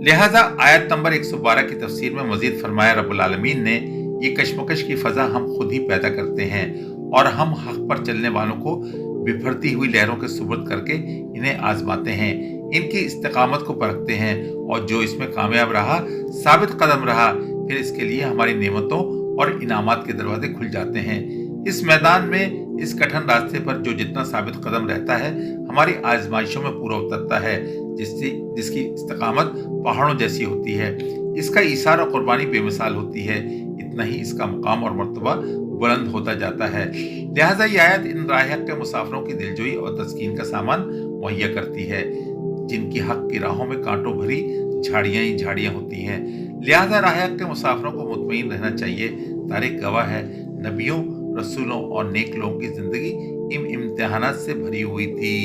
लिहाजा आयत नंबर 112 की तफसीर में मजीद फरमाया, रब्बुल आलमीन ने ये कशमकश की फजा हम खुद ही पैदा करते हैं और हम हक पर चलने वालों को बिफरती हुई लहरों के सुपुर्द करके इन्हें आजमाते हैं, इनकी इस्तिकामत को परखते हैं, और जो इसमें कामयाब रहा, साबित कदम रहा, फिर इसके लिए हमारी नेमतों और इनामात के दरवाजे खुल जाते हैं। इस मैदान में, इस कठिन रास्ते पर जो जितना साबित कदम रहता है, हमारी आजमाइशों में पूरा उतरता है, जिसकी इस्तिकामत पहाड़ों जैसी होती है। इसका ईसार और कुर्बानी बेमिसाल होती है, इतना ही इसका मुकाम और मर्तबा बुलंद होता जाता है। लिहाजा ये आयत इन राह के मुसाफिरों की दिलजोई और तस्कीन का सामान मुहैया करती है, जिनकी हक की राहों में कांटों भरी झाड़ियां ही झाड़ियां होती हैं। लिहाजा राह के मुसाफिरों को मुतमईन रहना चाहिए। तारीख गवाह है, नबियों, रसूलों और नेक लोगों की जिंदगी इन इम्तिहानात से भरी हुई थी।